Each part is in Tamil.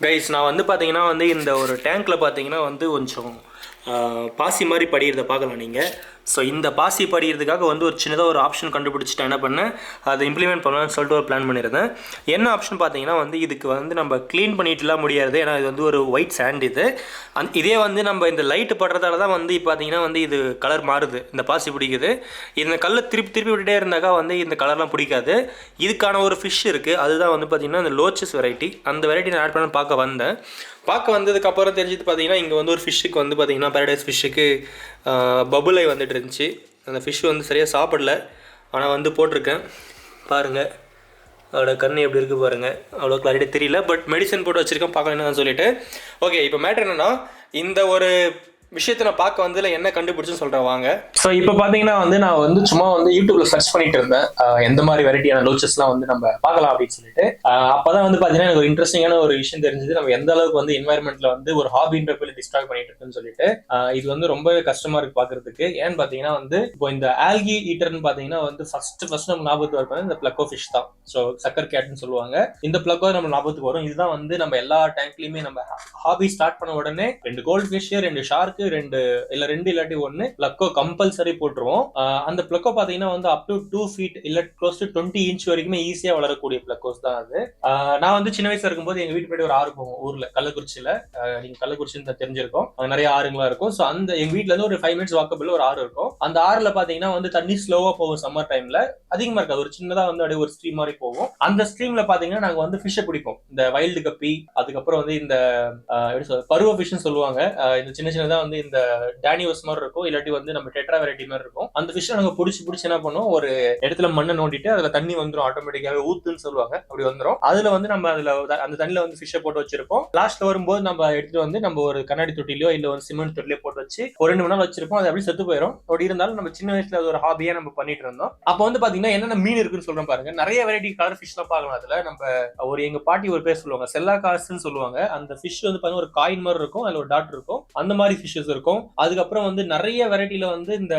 கைஸ் நான் வந்து பார்த்தீங்கன்னா வந்து இந்த ஒரு டேங்க்கில் பார்த்தீங்கன்னா வந்து கொஞ்சம் பாசி மாதிரி படிகிறத பார்க்கலாம் நீங்கள். ஸோ இந்த பாசி படிகிறதுக்காக வந்து ஒரு சின்னதாக ஒரு ஆப்ஷன் கண்டுபிடிச்சிட்டு என்ன பண்ணேன், அதை இம்ப்ளிமெண்ட் பண்ணலாம்னு சொல்லிட்டு ஒரு பிளான் பண்ணியிருந்தேன். என்ன ஆப்ஷன் பார்த்தீங்கன்னா வந்து இதுக்கு வந்து நம்ம க்ளீன் பண்ணிட்டுலாம் முடியாது, ஏன்னா இது வந்து ஒரு ஒயிட் சாண்ட். இதே வந்து நம்ம இந்த லைட்டு படுறதால தான் வந்து இப்போ பார்த்தீங்கன்னா வந்து இது கலர் மாறுது, இந்த பாசி பிடிக்குது. இந்த கல்லை திருப்பி விட்டுட்டே இருந்தாக்கா வந்து இந்த கலர்லாம் பிடிக்காது. இதுக்கான ஒரு ஃபிஷ் இருக்குது, அதுதான் வந்து பார்த்திங்கன்னா இந்த லோச்சஸ் வெரைட்டி. அந்த வெரைட்டி நான் ஆட் பண்ண பார்க்க வந்ததுக்கப்புறம் தெரிஞ்சது பார்த்தீங்கன்னா இங்கே வந்து ஒரு ஃபிஷ்ஷுக்கு வந்து பார்த்திங்கன்னா பேரடைஸ் ஃபிஷ்ஷுக்கு பபுளை வந்துட்டு இருந்துச்சு. அந்த ஃபிஷ் வந்து சரியாக சாப்பிடல, ஆனால் வந்து போட்டிருக்கேன் பாருங்கள். அதோட கண்ணு எப்படி இருக்குது பாருங்கள், அவ்வளோ கிளாரிட்டி தெரியல, பட் மெடிசன் போட்டு வச்சுருக்கேன், பார்க்கலாம் என்னன்னு சொல்லிட்டு. ஓகே, இப்போ மேட்ரு என்னென்னா இந்த ஒரு விஷயத்தை நான் பார்க்க வந்ததில் என்ன கண்டுபிடிச்சுன்னு சொல்கிறேன் வாங்க. ஸோ இப்போ பார்த்தீங்கன்னா வந்து நான் வந்து சும்மா வந்து யூடியூப்ல சர்ச் பண்ணிட்டு இருந்தேன் எந்த மாதிரி வெரைட்டியான லோச்சஸ்லாம் வந்து நம்ம பார்க்கலாம் அப்படின்னு சொல்லிட்டு. அப்போதான் வந்து பார்த்தீங்கன்னா எனக்கு ஒரு இன்ட்ரெஸ்டிங்கான ஒரு விஷயம் தெரிஞ்சது, நம்ம எந்த அளவுக்கு வந்து என்வாயர்மெண்ட்ல வந்து ஒரு ஹாபின்ற பேர் டிஸ்ட்ராக்ட் பண்ணிட்டு இருக்குன்னு சொல்லிட்டு. இது வந்து ரொம்பவே கஷ்டமா இருக்கு பார்க்கறதுக்கு. ஏன்னு பார்த்தீங்கன்னா வந்து இப்போ இந்த ஆல்கி ஈட்டர்னு பார்த்தீங்கன்னா வந்து ஃபர்ஸ்ட் நம்ம ஞாபகத்துக்கு வரும் இந்த பிளக்கோ ஃபிஷ் தான். ஸோ சக்கர் கேட்னு சொல்லுவாங்க. இந்த பிளக்கோ நம்ம ஞாபகத்துக்கு வரும். இதுதான் வந்து நம்ம எல்லா டேங்க்லயுமே நம்ம ஹாபி ஸ்டார்ட் பண்ண உடனே 2 கோல்ட் ஃபிஷ், 2 ஷார்க்கு, 2 இல்லாட்டி 1 பிளக்கோ கம்பல்சரி போட்டுருவோம். அந்த பிளக்கோ பாத்தீங்கன்னா வந்து அப் டு 2 feet இல்ல க்ளோஸ் டு 20 inch வரைக்குமே ஈஸியா வளரக்கூடிய பிளக்கோஸ் தான் அது. நான் வந்து சின்ன வயசுல இருக்கும்போது எங்க வீட்டு போய் ஒரு ஆறு போகும் ஊர்ல, கள்ளக்குறிச்சியில. நீங்க கள்ளக்குறிச்சின்னு தெரிஞ்சிருக்கும், நிறைய ஆறுங்களா இருக்கும். ஸோ அந்த எங்க வீட்டுல இருந்து ஒரு 5 minutes வாக்கபிள் ஒரு ஆறு இருக்கும். அந்த ஆறுல பாத்தீங்கன்னா வந்து தண்ணி ஸ்லோவா போகும், சம்மர் டைம்ல அதிகமா இருக்காது, ஒரு சின்னதா வந்து அப்படியே ஒரு ஸ்ட்ரீம் மாதிரி போகும். அந்த ஸ்ட்ரீம்ல பாத்தீங்கன்னா நாங்க வந்து ஃபிஷ்ஷை பிடிப்போம், இந்த வைல்டு கப்பி, அதுக்கப்புறம் வந்து இந்த பருவ ஃபிஷ்னு சொல்லுவாங்க. இந்த சின்னதா வந்து இந்த டேனியோஸ் மாதிரி இருக்கும், இல்லாட்டி வந்து நம்ம டெட்ரா வெரைட்டி மாதிரி இருக்கும். அந்த ஃபிஷ் நாங்க பிடிச்சி என்ன பண்ணுவோம், ஒரு இடத்துல மண்ணை நோண்டிட்டு அதுல தண்ணி வந்துடும், ஆட்டோமேட்டிக்காவே ஊத்துன்னு சொல்லுவாங்க, அப்படி வந்துடும். அதுல வந்து நம்ம அதுல அந்த தண்ணியில வந்து ஃபிஷ்ஷை போட்டு வச்சிருப்போம். லாஸ்ட்ல வரும்போது நம்ம எடுத்துட்டு வந்து நம்ம ஒரு கண்ணாடி தொட்டிலையோ இல்ல ஒரு சிமெண்ட் தொட்டிலையோ போட்டு வச்சு ஒரு 2 மணி நேரம் வச்சிருப்போம். அது அப்படி செத்து போயிடும். அப்படி இருந்தாலும் நம்ம சின்ன வயசுல அது ஒரு ஹாபியா நம்ம பண்ணிட்டு இருந்தோம். அப்ப வந்து பாத்தீங்கன்னா என்னென்ன மீன் இருக்குன்னு சொல்றேன் பாருங்க. நிறைய வெரைட்டி கலர் ஃபிஷ் எல்லாம் பார்க்கலாம். அதுல நம்ம ஒரு எங்க பாட்டி ஒரு பேர் சொல்லுவாங்க, செல்லா காசுன்னு சொல்லுவாங்க. அந்த ஃபிஷ் வந்து பாத்தீங்கன்னா ஒரு காயின் மாதிரி இருக்கும், அதுல ஒரு டாட் இருக்கும், அந்த மாதிரி ஃபிஷ்ஷஸ் இருக்கும். அதுக்கப்புறம் வந்து நிறைய வெரைட்டில வந்து இந்த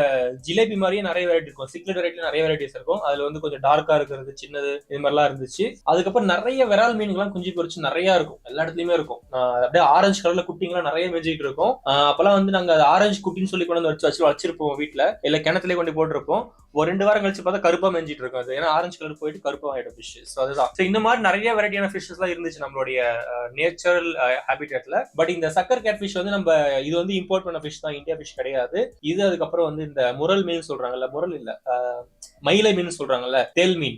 ஜிலேபி மாதிரியே நிறைய வெரைட்டி இருக்கும், சிக்லெட் வெரைட்டில நிறைய வெரைட்டிஸ் இருக்கும். அதுல வந்து கொஞ்சம் டார்க்கா இருக்கிறது, சின்னது, இது மாதிரிலாம் இருந்துச்சு. அதுக்கப்புறம் நிறைய விரால் மீன்கள்லாம் குஞ்சு பொரிச்சு நிறைய இருக்கும், எல்லா இடத்துலயுமே இருக்கும். அப்படியே ஆரஞ்சு கலர்ல குட்டிங்கெல்லாம் நிறைய மேய்ச்சிட்டு இருக்கும். அப்பெல்லாம் வந்து நாங்க ஆரஞ்சு குட்டின்னு சொல்லி கொண்டு வந்து வச்சிருப்போம் வீட்டுல, இல்ல கிணத்துலயே கொண்டு போட்டிருப்போம். ஒரு 2 வாரம் கழிச்சு பார்த்தா கருப்பா மேஞ்சிட்டு இருக்கும் அது, ஏன்னா ஆரஞ்சு கலர் போயிட்டு கருப்பா ஆயிடும் ஃபிஷ். ஸோ அதுதான். ஸோ இந்த மாதிரி நிறைய வெரைட்டியான ஃபிஷ்ஷஸ் எல்லாம் இருந்துச்சு நம்மளுடைய நேச்சுரல் ஹேபிட்டட்ல. பட் இந்த சக்கர் கேட் ஃபிஷ் வந்து நம்ம இது வந்து இம்போர்ட் பண்ண ஃபிஷ் தான், இந்தியா ஃபிஷ் கிடையாது இது. அதுக்கப்புறம் வந்து இந்த முரல் மீன் சொல்றாங்கல்ல, முரல் இல்ல மயிலை மீன் சொல்றாங்கல்ல, தேல் மீன்,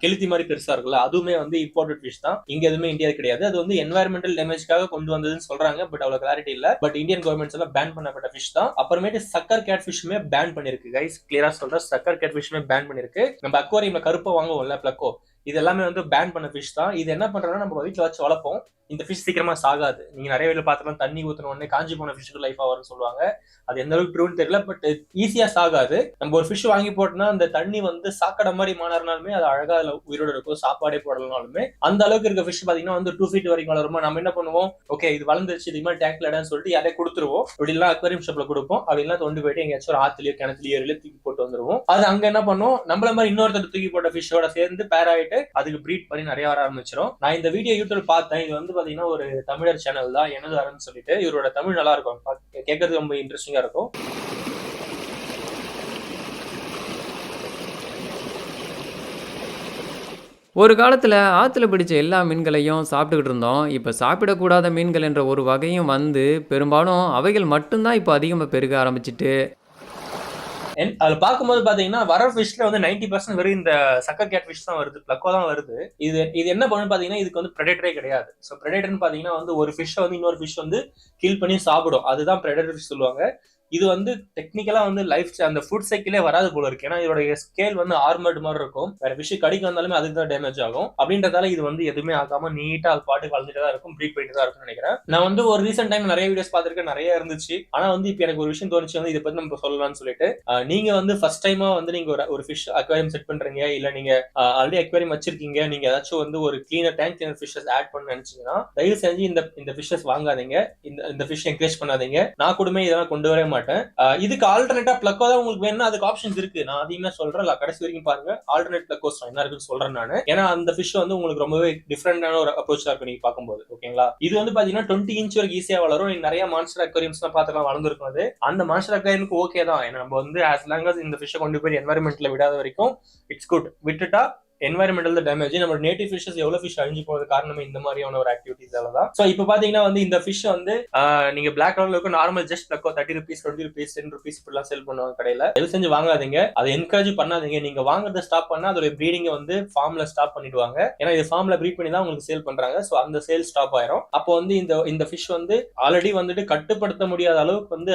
கெளுத்தி மாதிரி பெருசா இருக்குல்ல, அதுவுமே வந்து இம்போர்ட்டட் ஃபிஷ் தான், இங்க எதுவுமே இந்தியா கிடையாது. அது வந்து என்வாயர்மெண்டல் டேமேஜ்க்காக கொண்டு வந்ததுன்னு சொல்றாங்க, பட் அவ்வளவு கிளாரிட்டி இல்ல. பட் இந்தியன் கவர்மெண்ட்ஸ் எல்லாம் பேன் பண்ணப்பட்ட ஃபிஷ் தான். அப்புறமேட்டு சக்கர் கேட் ஃபிஷ்மே பேன் பண்ணிருக்கு கைஸ், கிளியரா சொல்றேன், சக்கர் கேட் ஃபிஷ்மே பேன் பண்ணிருக்கு. நம்ம அக்வாரியம்ல கருப்பா வாங்குவோம்ல பிளக்கோ, இது எல்லாமே வந்து பேன் பண்ண ஃபிஷ் தான். இது என்ன பண்றோம்னா நம்ம வீட்டுல வச்சு வளர்ப்போம். இந்த ஃபிஷ் சீக்கிரமா சாகாது. நீங்க நிறைய வீட்டுல பார்த்தாலும் தண்ணி ஊத்துன உடனே காஞ்சி போன ஃபிஷ்க்கு லைஃப் ஆகும்னு சொல்லுவாங்க. அது எந்த அளவுக்கு ட்ரூன்னு தெரியல, பட் ஈஸியா சாகாது. நம்ம ஒரு ஃபிஷ் வாங்கி போட்டோம்னா அந்த தண்ணி வந்து சாக்கடை மாதிரி மாறினாலுமே அது அழகா அதுல உயிரோட இருக்கும், சாப்பாடே போடலனாலுமே. அந்த அளவுக்கு இருக்க ஃபிஷ் பாத்தீங்கன்னா வந்து 2 feet வரைக்கும் வளருமா. நம்ம என்ன பண்ணுவோம், ஓகே இது வளர்ந்துருச்சு, இது மாதிரி டேங்க்ல இடம்னு சொல்லிட்டு யாரே கொடுத்துருவோம். அப்படிலாம் அக்வாரியம் ஷாப்ல கொடுப்போம். அப்படிலாம் கொண்டு போயிட்டு எங்கேயாச்சும் ஒரு ஆத்துலயோ கிணத்துலயோ ஏரியில தூக்கி போட்டு வந்துருவோம். அது அங்க என்ன பண்ணும், நம்மள மாதிரி இன்னொருத்தர் தூக்கி போட்ட ஃபிஷ்ஷோட சேர்ந்து பேர் ஆயிட்டு அதுக்கு ப்ரீட் பண்ணி நிறைய வர ஆரம்பிச்சிடும். நான் இந்த வீடியோ யூடியூப் பார்த்தேன். இது வந்து பாத்தீங்கன்னா ஒரு தமிழர் சேனல் தான், எனது அரன்னு சொல்லிட்டு. இவரோட தமிழ் நல்லா இருக்கும், கேட்கறதுக்கு ரொம்ப இன்ட்ரெஸ்டிங்கா இருக்கும். ஒரு காலத்தில் ஆற்றுல பிடிச்ச எல்லா மீன்களையும் சாப்பிட்டுக்கிட்டு இருந்தோம். இப்போ சாப்பிடக்கூடாத மீன்கள் என்ற ஒரு வகையும் வந்து பெரும்பாலும் அவைகள் மட்டும்தான் இப்போ அதிகமாக பெருக ஆரம்பிச்சிட்டு. அதுல பார்க்கும்போது பாத்தீங்கன்னா வர ஃபிஷ்ல வந்து 90% வெறும் இந்த சக்கர் கேட் ஃபிஷ் தான் வருது, பிளக்கோ தான் வருது. இது என்ன பண்ணு பாத்தீங்கன்னா இதுக்கு வந்து பிரெடேட்டரே கிடையாது. ஸோ பிரெடேட்டர்னு பாத்தீங்கன்னா வந்து ஒரு ஃபிஷ்ஷை வந்து இன்னொரு ஃபிஷ் வந்து கில் பண்ணி சாப்பிடும், அதுதான் பிரெடேட்டர் ஃபிஷ் சொல்லுவாங்க. இது வந்து டெக்னிக்கலா வந்து அந்த ஃபுட் சைக்கிளே வராது போல இருக்கு, ஏன்னா இதோட ஸ்கேல் வந்து ஆர்மர்ட் மாதிரி இருக்கும். வேற ஃபிஷ் கடிக்க வந்தாலுமே அதுக்கு தான் டேமேஜ் ஆகும். அப்படின்றதால இது வந்து எதுவுமே ஆகாம நீட்டா அது பாட்டு வளர்ந்துட்டு தான் இருக்கும், ப்ரீட் பண்ணிட்டு தான் இருக்கும்னு நினைக்கிறேன். நான் வந்து ஒரு ரீசென்ட் டைம் நிறைய வீடியோஸ் பார்த்திருக்கேன், நிறைய இருந்துச்சு. ஆனா வந்து இப்ப எனக்கு ஒரு விஷயம் தோணுச்சு, வந்து இதை பத்தி நம்ம சொல்லலாம்னு சொல்லிட்டு. நீங்க வந்து ஃபர்ஸ்ட் டைமா வந்து நீங்க ஒரு ஃபிஷ் அக்வாரியம் செட் பண்றீங்க, இல்ல நீங்க ஆல்ரெடி அக்வாரியம் வச்சிருக்கீங்க, நீங்க ஏதாச்சும் வந்து ஒரு cleaner tank cleaner fishes add பண்ண நினைச்சீங்கன்னா தயவு செஞ்சு இந்த ஃபிஷஸ் வாங்காதீங்க, இந்த ஃபிஷ் என்கரேஜ் பண்ணாதீங்க. நான் கூடமே இதெல்லாம் கொண்டு வரவே மாட்டேன். இதுக்கு ஆல்டர்னேட்டா பிளக்கோ தான் உங்களுக்கு வேணும்னா அதுக்கு ஆப்ஷன்ஸ் இருக்கு. நான் அதிகமா சொல்றேன், கடைசி வரைக்கும் பாருங்க. ஆல்டர்னேட் பிளக்கோஸ் என்ன இருக்குன்னு சொல்றேன் நானு. ஏன்னா அந்த ஃபிஷ் வந்து உங்களுக்கு ரொம்பவே டிஃபரெண்டான ஒரு அப்ரோச்சா இருக்கும் நீங்க பார்க்கும்போது. ஓகேங்களா? இது வந்து பாத்தீங்கன்னா 20 இன்ச் வரைக்கும் ஈஸியா வளரும். நீங்க நிறைய மான்ஸ்டர் அக்வேரியம்ஸ் எல்லாம் பார்த்துக்கலாம், வளர்ந்துருக்கும் அது. அந்த மான்ஸ்டர் அக்வேரியம்க்கு ஓகே தான். ஏன்னா நம்ம வந்து ஆஸ் லாங் அஸ் இந்த ஃபிஷ்ஷை கொண்டு போய் என்வரன்மெண்ட்ல விடாத வரைக்கும் இட்ஸ் குட். விட்டுட்டா என்வாயர்மெண்டல் டேமேஜ், நம்ம நேட்டிவ் ஃபிஷஸ் எவ்வளவு ஃபிஷ் அழிஞ்சு போறது காரணமே இந்த மாதிரியான ஒரு ஆக்டிவிட்டிஸால தான். சோ இப்போ பாத்தீங்கன்னா வந்து இந்த ஃபிஷ் வந்து நீங்க பிளாக் கலர்ல இருக்கும் நார்மல் ஜஸ்ட் பிளக்கோ 30 rupees 20 rupees 10 rupees இப்படிலாம் சேல் பண்ணுவாங்க கடையில. எது செஞ்சு வாங்காதீங்க, அதை என்கரேஜ் பண்ணாதீங்க. நீங்க வாங்குறத ஸ்டாப் பண்ணா அதோட ப்ரீடிங்கை வந்து ஃபார்ம்ல ஸ்டாப் பண்ணிடுவாங்க. ஏன்னா இது ஃபார்ம்ல ப்ரீட் பண்ணி தான் உங்களுக்கு சேல் பண்றாங்க. சோ அந்த சேல் ஸ்டாப் ஆயிரும். அப்போ வந்து இந்த ஃபிஷ் வந்து ஆல்ரெடி வந்துட்டு கட்டுப்படுத்த முடியாத அளவுக்கு வந்து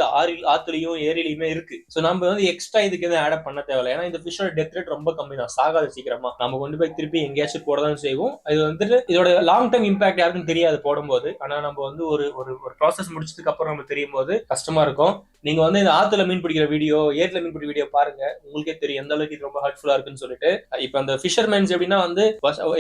ஆத்துலயும் ஏரியிலுமே இருக்கு. சோ நம்ம வந்து எக்ஸ்ட்ரா இதுக்கு எதுவும் ஆட் பண்ண தேவையில்லை. ஏன்னா இந்த ஃபிஷோட டெத் ரேட் ரொம்ப கம்மி தான், சாகாது சீக்கிரமா. நம்ம கொண்டு போய் திருப்பி எங்கேயாச்சும் போடதான் செய்வோம். இது வந்துட்டு இதோட லாங் டர்ம் இம்பாக்ட் யாருக்கும் தெரியாது போடும்போது. ஆனா நம்ம வந்து ஒரு ப்ராசஸ் முடிச்சதுக்கு அப்புறம் நம்ம தெரியும் போது கஷ்டமா இருக்கும். நீங்க வந்து இந்த ஆத்துல மீன் பிடிக்கிற வீடியோ, ஏரியில மீன் பிடிக்கிற வீடியோ பாருங்க, உங்களுக்கே தெரியும் எந்த அளவுக்கு இது ரொம்ப ஹெல்ப்ஃபுல்லா இருக்குன்னு சொல்லிட்டு. இப்ப அந்த ஃபிஷர்மேன்ஸ் எப்படின்னா வந்து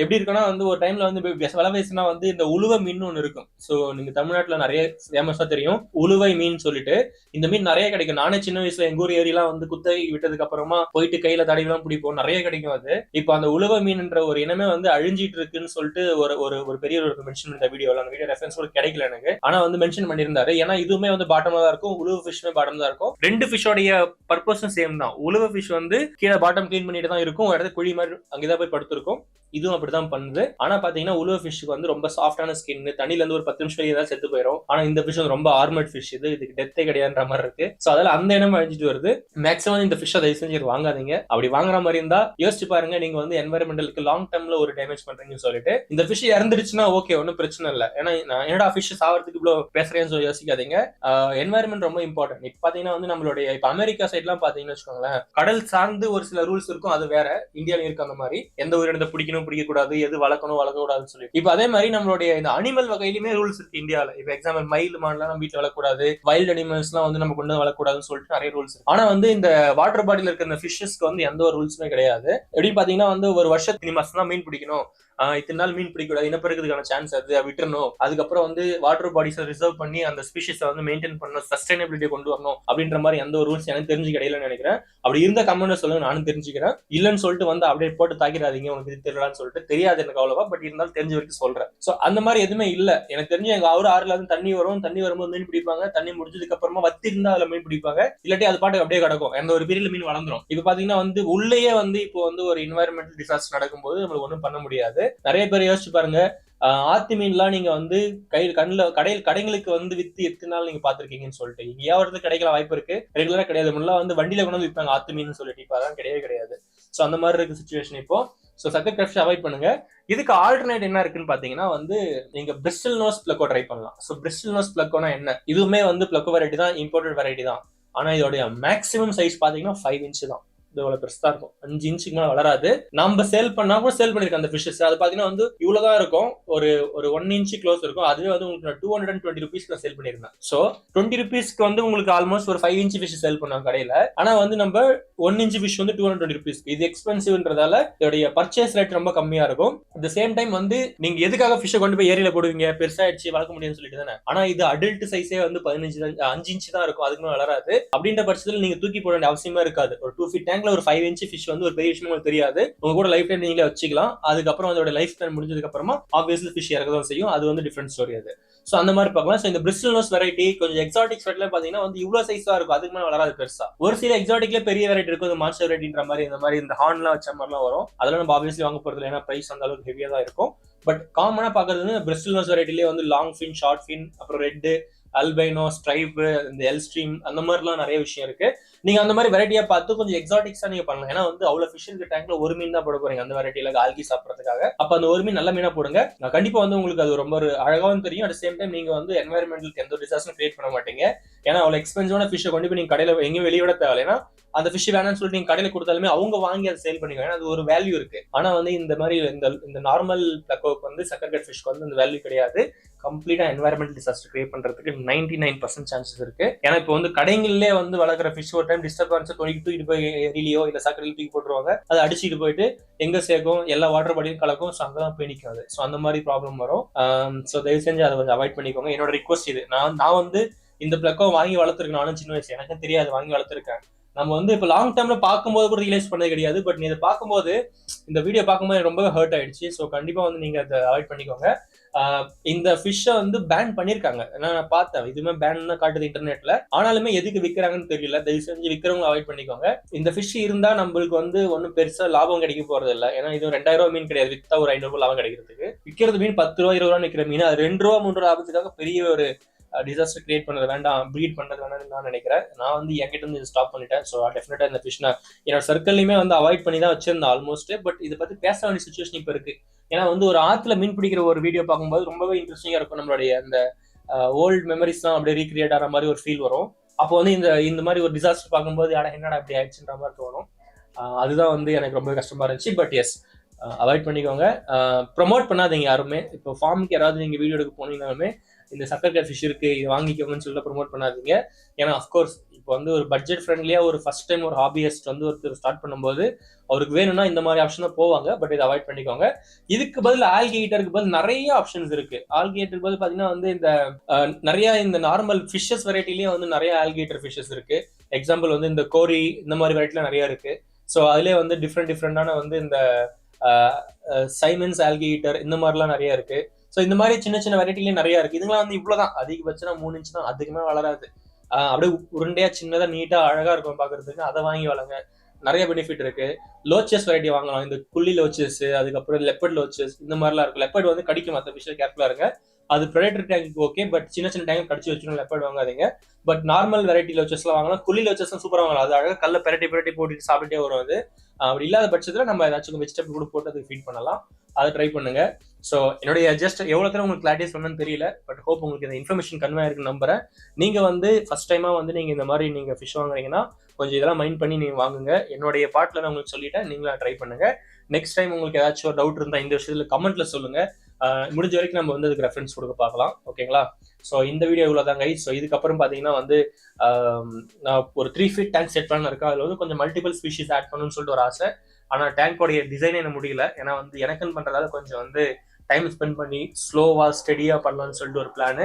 எப்படி இருக்குன்னா வந்து ஒரு டைம்ல வந்து வலை வயசுனா வந்து இந்த உழுவை மீன் ஒன்று இருக்கும். சோ நீங்க தமிழ்நாட்டுல நிறைய ஃபேமஸா தெரியும் உழுவை மீன் சொல்லிட்டு. இந்த மீன் நிறைய கிடைக்கும். நானே சின்ன வயசுல எங்க ஊர் ஏரியெல்லாம் வந்து குத்தகை விட்டதுக்கு அப்புறமா போயிட்டு கையில தடவிலாம் பிடிப்போம், நிறைய கிடைக்கும் அது. இப்ப அந்த உழுவை மீன்ன்ற ஒரு இனமே வந்து அழிஞ்சிட்டு இருக்குன்னு சொல்லிட்டு ஒரு பெரிய ஒரு மென்ஷன் பண்ண வீடியோல, அந்த வீடியோ ரெஃபரன்ஸ் கூட கிடைக்கல எனக்கு, ஆனா வந்து மென்ஷன் பண்ணியிருந்தாரு. ஏன்னா இதுவுமே வந்து பாட்டமா தான் இருக்கும், உழுவு ஃபிஷ்மே பாட்டம் தான் இருக்கும். ரெண்டு ஃபிஷோடைய பர்பஸும் சேம் தான். உழுவு ஃபிஷ் வந்து கீழே பாட்டம் கிளீன் பண்ணிட்டு தான் இருக்கும், இடத்துல குழி மாதிரி அங்கேதான் போய் படுத்திருக்கும். இதுவும் அப்படிதான் பண்ணுது. ஆனா பாத்தீங்கன்னா உழுவ ஃபிஷ்க்கு வந்து ரொம்ப சாஃப்டான ஸ்கின், தண்ணில இருந்து ஒரு 10 நிமிஷம் ஏதாவது செத்து போயிடும். ஆனா இந்த ஃபிஷ் வந்து ரொம்ப ஆர்மட் ஃபிஷ், இதுக்கு டெத்தே கிடையாதுன்ற மாதிரி இருக்கு. சோ அதனால அந்த இடம் அழிஞ்சிட்டு வருது. மேக்ஸிமம் இந்த ஃபிஷ்ஷை தயவு செஞ்சு வாங்காதீங்க. அப்படி வாங்குற மாதிரி இருந்தா யோசிச்சு பாருங்க, நீங்க வந்து என்வரன்மெண்டலுக்கு லாங் டர்ம்ல ஒரு டேமேஜ் பண்றீங்கன்னு சொல்லிட்டு. இந்த ஃபிஷ் இறந்துருச்சுன்னா ஓகே, ஒன்னும் பிரச்சனை இல்லை. ஏன்னா நான் என்னடா ஃபிஷ் சாவறதுக்கு இவ்வளவு பேசுறேன்னு சொல்லி யோசிக்காதீங்க. என்வரன்மெண்ட் ரொம்ப இம்பார்ட்டன்ட். இப்ப பாத்தீங்கன்னா வந்து நம்மளுடைய இப்ப அமெரிக்கா சைட்லாம் பாத்தீங்கன்னு வச்சுக்கோங்களேன், கடல் சார்ந்து ஒரு சில ரூல்ஸ் இருக்கும், அது வேற. இந்தியாவில இருக்கு அந்த மாதிரி. எந்த ஒரு இடத்தை பிடிக்கணும் பிடிக்க கூடாது, எது வளர்க்கணும் வளர்க்கக்கூடாதுன்னு சொல்லி. இப்ப அதே மாதிரி நம்மளுடைய இந்த அனிமல் வகையிலுமே ரூல்ஸ் இருக்கு இந்தியாவில. இப்ப எக்ஸாம்பிள் மயில் மான்லாம் நம்ம வீட்டுல வளர்க்கக்கூடாது, வைல்ட் அனிமல்ஸ் எல்லாம் வந்து நம்ம கொண்டு வளர்க்கக்கூடாதுன்னு சொல்லிட்டு நிறைய ரூல்ஸ் இருக்கு. ஆனா வந்து இந்த வாட்டர் பாடியில இருக்க இந்த ஃபிஷ்ஷஸ்க்கு வந்து எந்த ஒரு ரூல்ஸுமே கிடையாது. எப்படி பாத்தீங்கன்னா வந்து ஒரு வருஷத்துக்கு மாசம் தான் மீன் பிடிக்கணும், இத்தனை நாள் மீன் பிடிக்கூடாது, இனப்பெருக்கிறதுக்கான சான்ஸ் அது விட்டுறணும். அதுக்கப்புறம் வந்து வாட்டர் பாடிஸை ரிசர்வ் பண்ணி அந்த ஸ்பீஷிஸை வந்து மெயின்டைன் பண்ணணும், சஸ்டைனபிலிட்டி கொண்டு வரணும் அப்படின்ற மாதிரி எந்த ஒரு ரூல்ஸ் எனக்கு தெரிஞ்சு கிடையிலன்னு நினைக்கிறேன். அப்படி இருந்த கமெண்ட் சொல்லுங்க, நானும் தெரிஞ்சுக்கிறேன். இல்லைன்னு சொல்லிட்டு வந்து அப்டேட் போட்டு தாக்கிடாதீங்க, உனக்கு இது தெரியலான்னு சொல்லிட்டு. தெரியாது எனக்கு அவ்வளவா, பட் இருந்தாலும் தெரிஞ்ச வரைக்கும் சொல்றேன். சோ அந்த மாதிரி எதுவுமே இல்ல. எனக்கு தெரிஞ்சு எங்க ஆறுல இருந்து தண்ணி வரும், தண்ணி வரும்போது மீன் பிடிப்பாங்க, தண்ணி முடிஞ்சதுக்கு அப்புறமா வத்தி இருந்தா அதுல மீன் பிடிப்பாங்க, இல்லாட்டி அது பாட்டுக்கு அப்படியே கிடக்கும். எந்த ஒரு பீரியட்ல மீன் வளர்ந்துரும். இப்ப பாத்தீங்கன்னா வந்து உள்ளேயே வந்து இப்போ வந்து ஒரு என்வாயர்மெண்டல் டிசாஸ்டர் நடக்கும்போது நம்மளுக்கு ஒன்றும் பண்ண முடியாது. நிறைய பேர் யோசிச்சு பாருங்க, ஆத்து மீன்லாம் நீங்க வந்து கடைகளுக்கு வந்து வித்து எத்தனை நாள் நீங்க பாத்துருக்கீங்கன்னு சொல்லிட்டு. இங்கேயாவது கிடைக்கலாம் வாய்ப்பு இருக்கு, ரெகுலரா கிடையாது. முன்னாடி வந்து வண்டியில கொண்டு வந்து விற்பாங்க ஆத்து மீன் சொல்லிட்டு, இப்ப அதான் கிடையவே கிடையாது. சோ அந்த மாதிரி இருக்கு சிச்சுவேஷன் இப்போ. சோ சக்கர் கிராஃப்ட் அவாய்ட் பண்ணுங்க. இதுக்கு ஆல்டர்னேட் என்ன இருக்குன்னு பாத்தீங்கன்னா வந்து நீங்க பிரிஸ்டல் நோஸ் பிளக்கோ ட்ரை பண்ணலாம். சோ பிரிஸ்டல் நோஸ் பிளக்கோனா என்ன, இதுவுமே வந்து பிளக்கோ வெரைட்டி தான், இம்போர்ட்டட் வெரைட்டி தான். ஆனா இதோடைய மேக்ஸிமம் சைஸ் பாத்தீங்கன்னா 5 inch தான். இவ்வளவு பெருசா இருக்கும், 5 inch மேல வளராது. நம்ம சேல் பண்ணா கூட சேல் பண்ணிருக்கோம் அந்த ஃபிஷஸ். அது பாத்தீங்கன்னா வந்து இவ்வளவுதான் இருக்கும், ஒரு 1 inch க்ளோஸ் இருக்கும். அதுவே வந்து உங்களுக்கு 220 rupees சேல் பண்ணிருந்தேன். சோ 20 rupeesக்கு வந்து உங்களுக்கு ஆல்மோஸ்ட் ஒரு 5 inch ஃபிஷ் சேல் பண்ணாங்க கடையில. ஆனா வந்து நம்ம 1 inch ஃபிஷ் வந்து 220 rupees. இது எக்ஸ்பென்சிவ்ன்றதால இதோடைய பர்ச்சேஸ் ரேட் ரொம்ப கம்மியா இருக்கும். அட் த சேம் டைம் வந்து நீங்க எதுக்காக ஃபிஷ் கொண்டு போய் ஏரியில போடுவீங்க, பெருசாயிடுச்சு வளர்க்க முடியும்னு சொல்லிட்டு தானே. ஆனா இது அடல்ட் சைஸே வந்து 5 inch தான் இருக்கும், அதுக்கு மேல வளராது. அப்படின்ற பட்சத்துல நீங்க தூக்கி போட வேண்டிய அவசியமா இருக்காது. ஒரு 2 feet டேங்க்ல ஒரு 5 inch ஃபிஷ் வந்து ஒரு பெரிய விஷயம் உங்களுக்கு தெரியாது. உங்க கூட லைஃப் டைம் நீங்களே வச்சுக்கலாம். அதுக்கப்புறம் அதோட லைஃப் டைம் முடிஞ்சதுக்கு அப்புறமா ஆப்வியஸ்லி ஃபிஷ் இறக்கதான் செய்யும். அது வந்து டிஃபரெண்ட் ஸ்டோரி அது. சோ அந்த மாதிரி பார்க்கலாம். சோ இந்த பிரிஸ்டல் நோஸ் வெரைட்டி கொஞ்சம் எக்ஸாட்டிக் வெரைட்டில பாத்தீங்கன்னா வந்து இவ்வளவு சைஸா இருக்கும், அதுக்கு மேல வளராது பெருசா. ஒரு சில எக்ஸாட்டிக்ல பெரிய வெரைட்டி இருக்கும், மான்ஸ்டர் வெரைட்டின்ற மாதிரி இந்த மாதிரி இந்த ஹார்ன்லாம் வச்ச மாதிரிலாம் வரும். அதெல்லாம் நம்ம ஆப்வியஸ்லி வாங்க போறது இல்லை, ஏன்னா பிரைஸ் அந்த அளவுக்கு ஹெவியா தான் இருக்கும். பட் காமனா பாக்குறது வந்து பிரிஸ்டல் நோஸ் வெரைட்டிலே வந்து லாங் ஃபின், ஷார்ட் ஃபின், அப்புறம் ரெட், அல்பைனோ, ஸ்ட்ரைப், இந்த எல் ஸ்ட்ரீம், அந்த மாதிரிலாம் நிறைய விஷயம் இருக்கு. நீங்க அந்த மாதிரி வெரைட்டியா பார்த்து கொஞ்சம் எக்ஸாட்டிக்ஸா நீங்க பண்ணலாம். ஏன்னா வந்து அவ்வளவு ஃபிஷ் இருக்க டேங்க்ல ஒரு மீன் தான் போட போறீங்க அந்த வெரைட்டில ஆல்கி சாப்பிடறதுக்காக. அப்ப அந்த ஒரு மீன் நல்ல மீனா போடுங்க. கண்டிப்பா வந்து உங்களுக்கு அது ரொம்ப ஒரு அழகாவும் தெரியும். அட் சேம் டைம் நீங்க வந்து என்வாயர்மெண்டலுக்கு எந்த ஒரு டிசாஸ்டரும் கிரியேட் பண்ண மாட்டீங்க. ஏன்னா அவ்வளவு எக்ஸ்பென்சிவான ஃபிஷ்ஷை கொண்டு போய் நீங்க கடையில எங்கேயும் வெளியே விட தேவை. ஏன்னா அந்த ஃபிஷ் வேணாம்னு சொல்லிட்டு நீங்க கடையில கொடுத்தாலுமே அவங்க வாங்கி அதை சேல் பண்ணிக்கலாம், ஏன்னா அது ஒரு வேல்யூ இருக்கு. ஆனா வந்து இந்த மாதிரி இந்த நார்மல் பிளக்கோக்கு வந்து சக்கர்கட் ஃபிஷ்க்கு வந்து இந்த வேல்யூ கிடையாது. கம்ப்ளீட்டா என்வாயர்மெண்டல் டிசாஸ்டர் கிரியேட் பண்றதுக்கு 99% சான்சஸ் இருக்கு. ஏன்னா இப்போ வந்து கடைகளிலே வந்து வளர்க்குற ஃபிஷ் ஒரு டைம் டிஸ்டர்பன்ஸ் தூக்கிட்டு போய் எரியிலையோ இல்ல சக்கரையில தூக்கி போட்டுருவாங்க. அதை அடிச்சுட்டு போயிட்டு எங்க சேர்க்கும், எல்லா வாட்டர் பாடியும் கலக்கும். ஸோ அங்கதான் போய் நிற்காது. ஸோ அந்த மாதிரி ப்ராப்ளம் வரும். ஸோ தயவு செஞ்சு அதை கொஞ்சம் அவாய்ட் பண்ணிக்கோங்க. என்னோட ரிக்வஸ்ட் இது. நான் வந்து இந்த பிளக்கோ வாங்கி வளர்த்துருக்கேன். நானும் சின்ன வயசு எனக்கும் தெரியாது, வாங்கி வளர்த்துருக்கேன். நம்ம வந்து இப்போ லாங் டேர்ம்ல பார்க்கும்போது கூட ரியலைஸ் பண்ணது கிடையாது. பட் நீ இதை பார்க்கும்போது, இந்த வீடியோ பார்க்கும்போது ரொம்பவே ஹர்ட் ஆயிடுச்சு. ஸோ கண்டிப்பா வந்து நீங்க அதை அவாய்ட் பண்ணிக்கோங்க. இந்த ஃபிஷ்ஷை வந்து பேன் பண்ணிருக்காங்க. நான் பார்த்தேன், இதுவுமே பேன் தான் காட்டுது இன்டர்நெட்ல. ஆனாலுமே எதுக்கு விற்கிறாங்கன்னு தெரியல. தயவு செஞ்சு விற்கிறவங்க அவாய்ட் பண்ணிக்கோங்க. இந்த ஃபிஷ் இருந்தா நம்மளுக்கு வந்து ஒன்றும் பெருசா லாபம் கிடைக்க போறது இல்லை. ஏன்னா இது 2000 மீன் கிடையாது, வித்தா ஒரு 500 லாபம் கிடைக்கிறதுக்கு. விற்கிறது மீன் 10 ரூபா 20 ரூபா விற்கிற மீன், அது 2 ரூபா 3 ரூபா லாபத்துக்காக பெரிய ஒரு டிசாஸ்டர் கிரியேட் பண்ணது வேண்டாம், ப்ரீட் பண்றது வேண்டாம்னு நான் நினைக்கிறேன். நான் வந்து என்கிட்ட இருந்து ஸ்டாப் பண்ணிட்டேன். ஸோ டெஃபினட்டா இந்த ஃபிஷ் நான் என்னோட சர்க்கிள்லையுமே வந்து அவாய்ட் பண்ணி தான் வச்சிருந்தேன் ஆல்மோஸ்ட். பட் இதை பத்தி பேச வேண்டிய சுச்சுவேஷன் இப்போ இருக்கு. ஏன்னா வந்து ஒரு ஆத்துல மீன் பிடிக்கிற ஒரு வீடியோ பார்க்கும்போது ரொம்பவே இன்ட்ரெஸ்டிங்கா இருக்கும். நம்மளுடைய அந்த ஓல்டு மெமரிஸ் தான் அப்படியே ரீக்ரியேட் ஆகிற மாதிரி ஒரு ஃபீல் வரும். அப்போ வந்து இந்த மாதிரி ஒரு டிசாஸ்டர் பார்க்கும்போது என்னடா அப்படி ஆயிடுச்சுன்ற மாதிரி தோணும். அதுதான் வந்து எனக்கு ரொம்ப கஷ்டமா இருந்துச்சு. பட் எஸ், அவாய்ட் பண்ணிக்கோங்க. ப்ரொமோட் பண்ணாதீங்க யாருமே. இப்போ ஃபார்முக்கு யாராவது நீங்க வீடியோ எடுக்க போனீங்கன்னாலுமே இந்த சக்கரை ஃபிஷ் இருக்கு இது வாங்கிக்கோங்கன்னு சொல்லிட்டு ப்ரொமோட் பண்ணாதீங்க. ஏன்னா அஃப்கோர்ஸ் இப்போ வந்து ஒரு பட்ஜெட் ஃப்ரெண்ட்லியா ஒரு ஃபர்ஸ்ட் டைம் ஒரு ஹாபியஸ்ட் வந்து ஒருத்தர் ஸ்டார்ட் பண்ணும்போது அவருக்கு வேணும்னா இந்த மாதிரி ஆப்ஷன் தான் போவாங்க. பட் இதை அவாய்ட் பண்ணிக்கோங்க. இதுக்கு பதில் ஆல்கேட்டருக்கு பதில் நிறைய ஆப்ஷன்ஸ் இருக்கு. ஆல்கேட்டருக்கு பதில் பாத்தீங்கன்னா வந்து இந்த நிறைய இந்த நார்மல் ஃபிஷஸ் வெரைட்டிலேயே வந்து நிறைய ஆல்கேட்டர் ஃபிஷஸ் இருக்கு. எக்ஸாம்பிள் வந்து இந்த கோரி இந்த மாதிரி வெரைட்டில நிறைய இருக்கு. ஸோ அதுலேயே வந்து டிஃப்ரெண்டான வந்து இந்த சைமன்ஸ் ஆல்கேட்டர் இந்த மாதிரிலாம் நிறைய இருக்கு. ஸோ இந்த மாதிரி சின்ன சின்ன வெரைட்டிலேயே நிறைய இருக்கு. இதுங்களாம் வந்து இவ்வளவுதான், அதிகபட்சம் 3 இன்ச் தான், அதுக்குமே வளராது. அப்படியே உருண்டையா சின்னதா நீட்டா அழகா இருக்கும் பாக்குறதுக்கு. அதை வாங்கி வளங்க, நிறைய பெனிஃபிட் இருக்கு. லோச்சஸ் வெரைட்டி வாங்கலாம், இந்த குள்ளி லோச்சஸ், அதுக்கப்புறம் லெப்பர்ட் லோச்சஸ் இந்த மாதிரிலாம் இருக்கு. லெப்பர்ட் வந்து கடிக்கும், மற்ற விஷயம் கேர்ஃபுல்லா இருங்க. அது ப்ரெடேட்டர் டேங்க் ஓகே, பட் சின்ன சின்ன டேங்க் கடிச்சு வச்சுக்கணும். லெப்பர்ட் வாங்காதீங்க. பட் நார்மல் வெரைட்டி லோச்சஸ்லாம் வாங்கலாம். குள்ளி லோச்சஸ் சூப்பராக வாங்கலாம். அது அழகாக கல்ல பெரட்டி போட்டுட்டு சாப்பிட்டுட்டே வரும். அது அப்படி இல்லாத பட்சத்தில் நம்ம ஏதாச்சும் வெஜிடபிள் கூட போட்டு அதுக்கு ஃபீட் பண்ணலாம். அதை ட்ரை பண்ணுங்க. ஸோ என்னுடைய ஜஸ்ட் எவ்வளோ தூரம் உங்களுக்கு கிளாரிட்டி சொன்னு தெரியல. பட் ஹோப் உங்களுக்கு இந்த இன்ஃபர்மேஷன் கன்வே இருக்குன்னு நம்புறேன். நீங்க வந்து ஃபர்ஸ்ட் டைமா வந்து நீங்க இந்த மாதிரி நீங்க ஃபிஷ் வாங்குறீங்கன்னா கொஞ்சம் இதெல்லாம் மைண்ட் பண்ணி நீங்க வாங்குங்க. என்னுடைய பார்ட்ல நான் உங்களுக்கு சொல்லிட்டேன், நீங்களா ட்ரை பண்ணுங்க. நெக்ஸ்ட் டைம் உங்களுக்கு ஏதாச்சும் ஒரு டவுட் இருந்தால் இந்த விஷயத்துல கமெண்ட்ல சொல்லுங்க. முடிஞ்ச வரைக்கும் நம்ம வந்து அதுக்கு ரெஃபரன்ஸ் கொடுக்க பார்க்கலாம். ஓகேங்களா? ஸோ இந்த வீடியோ இவ்வளோதாங்க. ஸோ இதுக்கப்புறம் பார்த்தீங்கன்னா வந்து நான் ஒரு 3 feet டேங்க் செட் பண்ண இருக்கேன். அதில் வந்து கொஞ்சம் மல்டிபிள் ஸ்பீஷிஸ் ஆட் பண்ணணும்னு சொல்லிட்டு ஒரு ஆசை. ஆனால் டேங்கோடைய டிசைனே எனக்கு முடியல. ஏன்னா வந்து எனக்குன்னு பண்ணுறதால கொஞ்சம் வந்து டைம் ஸ்பெண்ட் பண்ணி ஸ்லோவாக ஸ்டெடியாக பண்ணலாம்னு சொல்லிட்டு ஒரு பிளானு.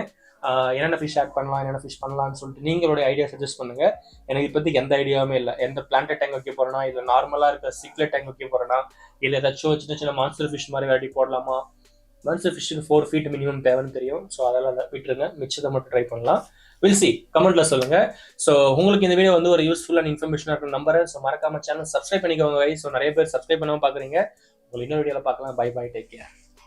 என்னென்ன ஃபிஷ் ஆட் பண்ணலாம், என்னென்ன ஃபிஷ் பண்ணலாம்னு சொல்லிட்டு நீங்களுடைய ஐடியா சஜஸ்ட் பண்ணுங்க. எனக்கு இப்போதைக்கு எந்த ஐடியாவுமே இல்லை. எந்த பிளான்டட் டேங்க் வைக்க போறேன்னா, இல்லை நார்மலாக இருக்க சிக்லெட் டேங்க் வைக்க போறேன்னா, இல்லை ஏதாச்சும் சின்ன சின்ன மான்ஸ்டர் ஃபிஷ் மாதிரி வெரைட்டி போடலாமா. மான்ஸ்டர் ஃபிஷ்ஷுக்கு 4 feet மினிமம் தேவைன்னு தெரியும். ஸோ அதெல்லாம் விட்டுருங்க, மிச்சத்தை மட்டும் ட்ரை பண்ணலாம். வில் சி, கமெண்ட்ல சொல்லுங்க. ஸோ உங்களுக்கு இந்த வீடியோ வந்து ஒரு யூஸ்ஃபுல் அண்ட் இன்ஃபர்மேஷனாக இருக்கும் நம்புறேன். ஸோ மறக்காம சேனல் சப்ஸ்கிரைப் பண்ணிக்கோங்க. ஸோ நிறைய பேர் சப்ஸ்கிரைப் பண்ணாமல் பார்க்குறீங்க. உங்களுக்கு இன்னொரு வீடியோவில் பார்க்கலாம். Bye bye, take care.